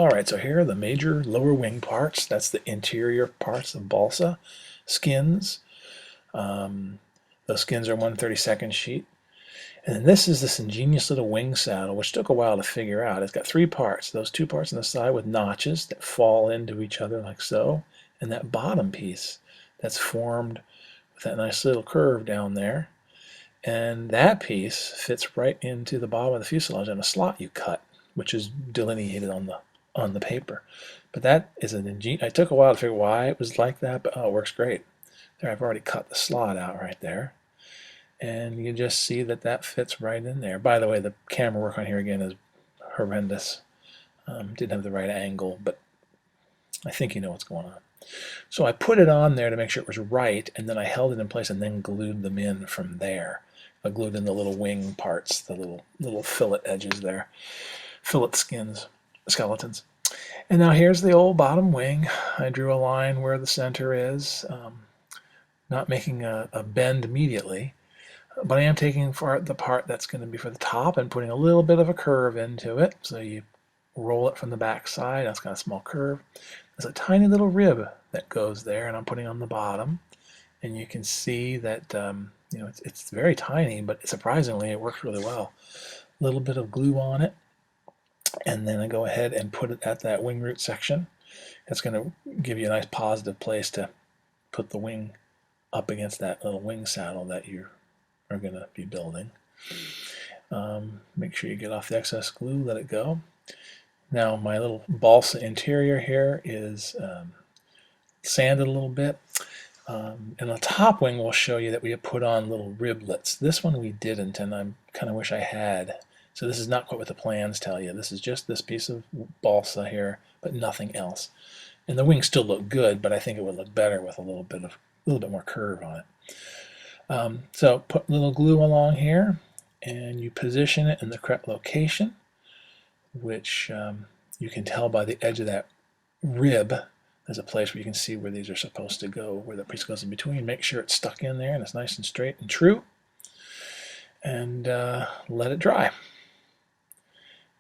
Alright, so here are the major lower wing parts. That's the interior parts of balsa. Skins. Those skins are 1/32 sheet. And then this is this ingenious little wing saddle, which took a while to figure out. It's got three parts. Those two parts on the side with notches that fall into each other like so. And that bottom piece that's formed with that nice little curve down there. And that piece fits right into the bottom of the fuselage in a slot you cut, which is delineated on the paper. But that is an ingenious. It took a while to figure why it was like that, but oh, it works great. There, I've already cut the slot out right there, and you just see that that fits right in there. By the way, the camera work on here again is horrendous. Didn't have the right angle, but I think you know what's going on. So I put it on there to make sure it was right, and then I held it in place and then glued them in from there. I glued in the little wing parts, the little fillet edges there, fillet skins, skeletons. And now here's the old bottom wing. I drew a line where the center is, not making a bend immediately, but I am taking the part that's going to be for the top and putting a little bit of a curve into it. So you roll it from the back side. That's got a small curve. There's a tiny little rib that goes there, and I'm putting on the bottom. And you can see that you know, it's very tiny, but surprisingly it works really well. A little bit of glue on it, and then I go ahead and put it at that wing root section. It's going to give you a nice positive place to put the wing up against that little wing saddle that you are going to be building. Make sure you get off the excess glue, let it go. Now my little balsa interior here is sanded a little bit. And the top wing will show you that we have put on little riblets. This one we didn't, and I kind of wish I had. So this is not quite what the plans tell you. This is just this piece of balsa here, but nothing else. And the wings still look good, but I think it would look better with a little bit more curve on it. So put a little glue along here, and you position it in the correct location, which you can tell by the edge of that rib. There's a place where you can see where these are supposed to go, where the piece goes in between. Make sure it's stuck in there and it's nice and straight and true. And let it dry.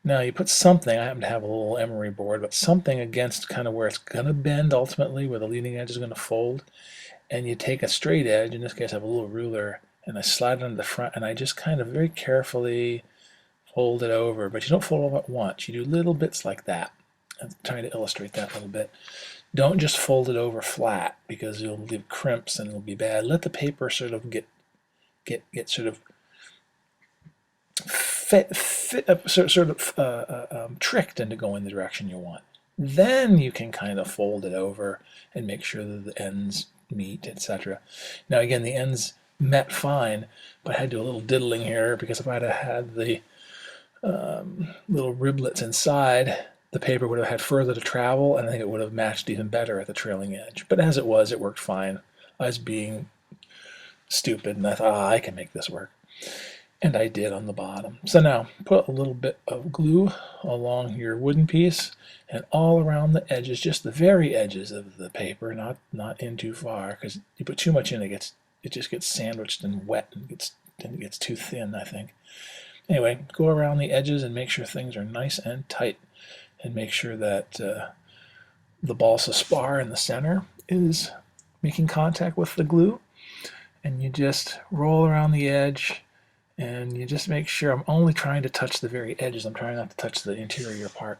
Now you put something, I happen to have a little emery board, but something against kind of where it's going to bend ultimately, where the leading edge is going to fold. And you take a straight edge, in this case I have a little ruler, and I slide it under the front, and I just kind of very carefully fold it over. But you don't fold it over at once. You do little bits like that. I'm trying to illustrate that a little bit. Don't just fold it over flat, because you'll leave crimps and it'll be bad. Let the paper sort of get sort of tricked into going the direction you want. Then you can kind of fold it over and make sure that the ends meet, etc. Now again, the ends met fine, but I had to do a little diddling here, because if I'd have had the little riblets inside, the paper would have had further to travel, and I think it would have matched even better at the trailing edge. But as it was, it worked fine. I was being stupid, and I thought, I can make this work. And I did on the bottom. So now, put a little bit of glue along your wooden piece, and all around the edges, just the very edges of the paper, not in too far, because you put too much in, it just gets sandwiched and wet, and it gets too thin, I think. Anyway, go around the edges and make sure things are nice and tight. And make sure that the balsa spar in the center is making contact with the glue. And you just roll around the edge, and you just make sure I'm only trying to touch the very edges. I'm trying not to touch the interior part.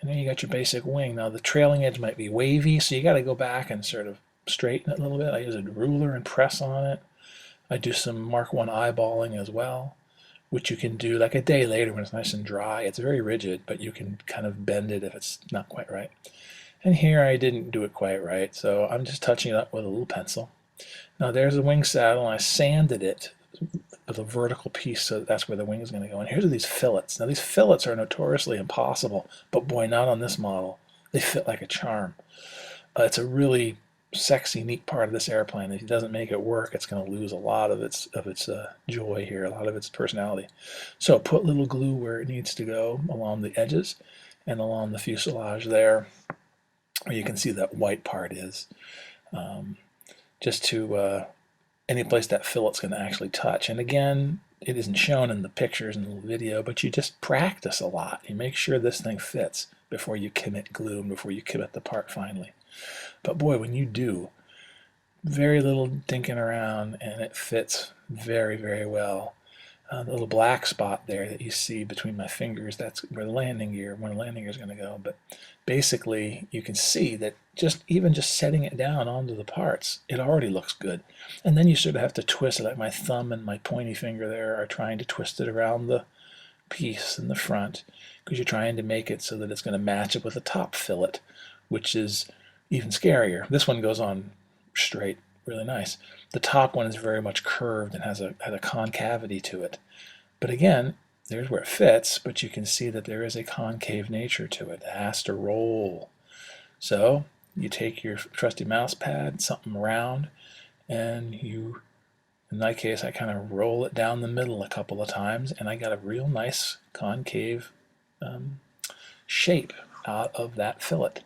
And then you got your basic wing. Now the trailing edge might be wavy, so you got to go back and sort of straighten it a little bit. I use a ruler and press on it. I do some Mark 1 eyeballing as well, which you can do like a day later when it's nice and dry. It's very rigid, but you can kind of bend it if it's not quite right. And here I didn't do it quite right, so I'm just touching it up with a little pencil. Now there's the wing saddle, and I sanded it with a vertical piece, so that's where the wing is going to go. And here's these fillets. Now these fillets are notoriously impossible, but boy, not on this model. They fit like a charm. It's a really sexy, neat part of this airplane. If it doesn't make it work, it's going to lose a lot of its joy here, a lot of its personality. So put little glue where it needs to go along the edges and along the fuselage there, where you can see that white part is, just to any place that fillet's going to actually touch. And again, it isn't shown in the pictures and the video, but you just practice a lot. You make sure this thing fits. before you commit glue and before you commit the part finally. But boy, when you do, very little dinking around and it fits very, very well. The little black spot there that you see between my fingers, that's where the landing gear is going to go. But basically, you can see that even just setting it down onto the parts, it already looks good. And then you sort of have to twist it, like my thumb and my pointy finger there are trying to twist it around the piece in the front, because you're trying to make it so that it's going to match up with the top fillet, which is even scarier. This one goes on straight, really nice. The top one is very much curved and has a concavity to it. But again, there's where it fits, but you can see that there is a concave nature to it. It has to roll. So you take your trusty mouse pad, something round, and you, in my case, I kind of roll it down the middle a couple of times, and I got a real nice concave shape out of that fillet.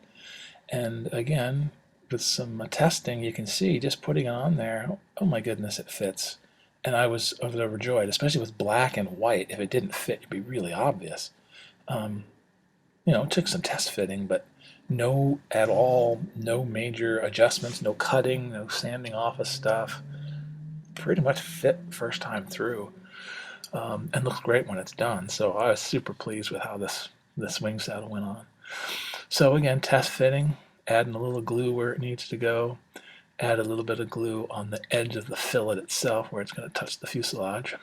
And again, with some testing, you can see just putting it on there, oh my goodness, it fits. And I was overjoyed, especially with black and white. If it didn't fit, it'd be really obvious. It took some test fitting, but no major adjustments, no cutting, no sanding off of stuff. Pretty much fit first time through, and looks great when it's done. So I was super pleased with how this wing saddle went on. So again, test fitting, adding a little glue where it needs to go, add a little bit of glue on the edge of the fillet itself where it's going to touch the fuselage,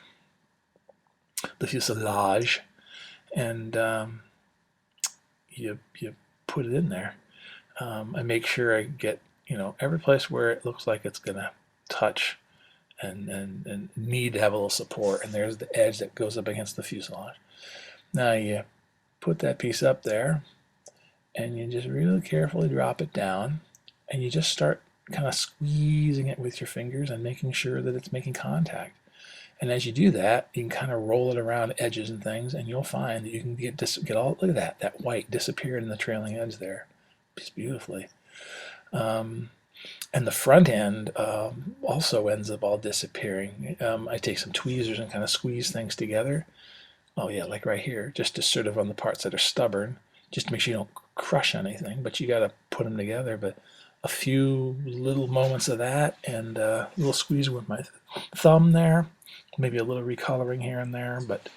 and you put it in there. I make sure I get every place where it looks like it's going to touch and need to have a little support, and there's the edge that goes up against the fuselage. Now you put that piece up there, and you just really carefully drop it down, and you just start kind of squeezing it with your fingers and making sure that it's making contact. And as you do that, you can kind of roll it around edges and things, and you'll find that you can get all, look at that white disappeared in the trailing edge there, just beautifully. And the front end also ends up all disappearing. I take some tweezers and kind of squeeze things together. Oh yeah, like right here, just to sort of on the parts that are stubborn, just to make sure you don't crush anything, but you got to put them together. But a few little moments of that, and a little squeeze with my thumb there, maybe a little recoloring here and there, but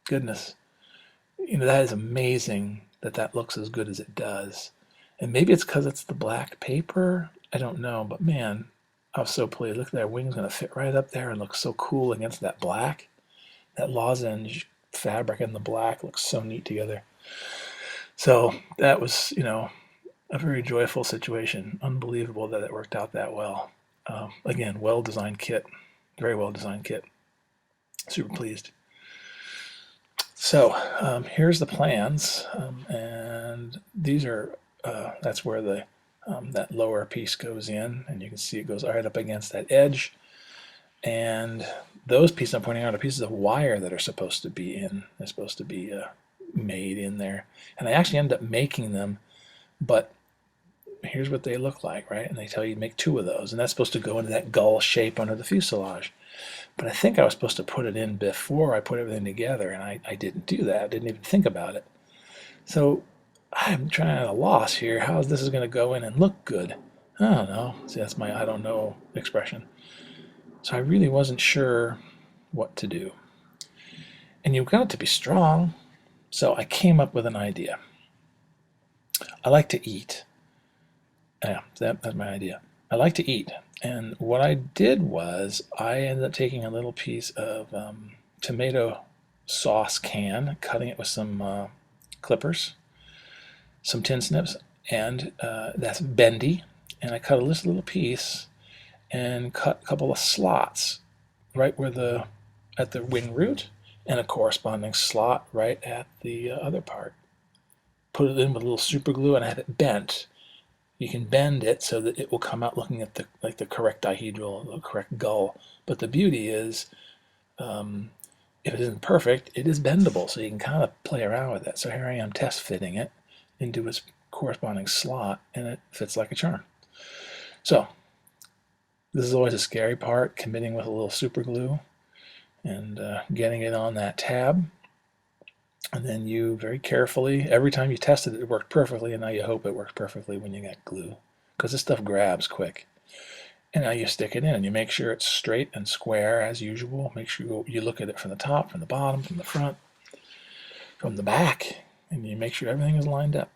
goodness, that is amazing that looks as good as it does. And maybe it's because it's the black paper, I don't know, but man, I was so pleased. Look at that wing's going to fit right up there and look so cool against that black. That lozenge fabric and the black looks so neat together. So that was, a very joyful situation. Unbelievable that it worked out that well. Again, well-designed kit. Very well-designed kit. Super pleased. So here's the plans, and these are that's where that lower piece goes in, and you can see it goes right up against that edge. And those pieces I'm pointing out are pieces of wire that are supposed to be in. They're supposed to be made in there, and I actually ended up making them, but here's what they look like, right? And they tell you to make 2 of those, and that's supposed to go into that gull shape under the fuselage. But I think I was supposed to put it in before I put everything together, and I didn't do that. I didn't even think about it. So I'm trying at a loss here. How this is going to go in and look good? I don't know. See, that's my I don't know expression. So I really wasn't sure what to do. And you've got to be strong. So I came up with an idea. I like to eat. Yeah, that's my idea. I like to eat. And what I did was I ended up taking a little piece of tomato sauce can, cutting it with some clippers, some tin snips, and that's bendy. And I cut a little piece and cut a couple of slots right where at the wing root, and a corresponding slot right at the other part. Put it in with a little super glue, and I have it bent. You can bend it so that it will come out looking at the correct dihedral, the correct gull. But the beauty is, if it isn't perfect, it is bendable, so you can kind of play around with it. So here I am test fitting it into its corresponding slot, and it fits like a charm. So this is always a scary part, committing with a little super glue and getting it on that tab. And then you very carefully, every time you tested it, it worked perfectly, and now you hope it works perfectly when you get glue, because this stuff grabs quick. And now you stick it in, and you make sure it's straight and square as usual. Make sure you look at it from the top, from the bottom, from the front, from the back, and you make sure everything is lined up.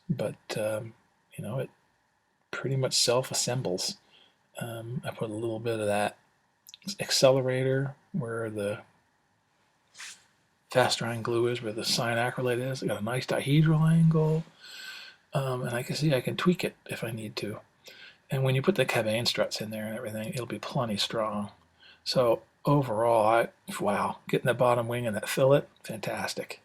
But it pretty much self-assembles. I put a little bit of that accelerator where the fast drying glue is, where the cyanacrylate is. I got a nice dihedral angle, and I can see I can tweak it if I need to. And when you put the Cabane struts in there and everything, it'll be plenty strong. So overall, wow, getting that bottom wing and that fillet, fantastic.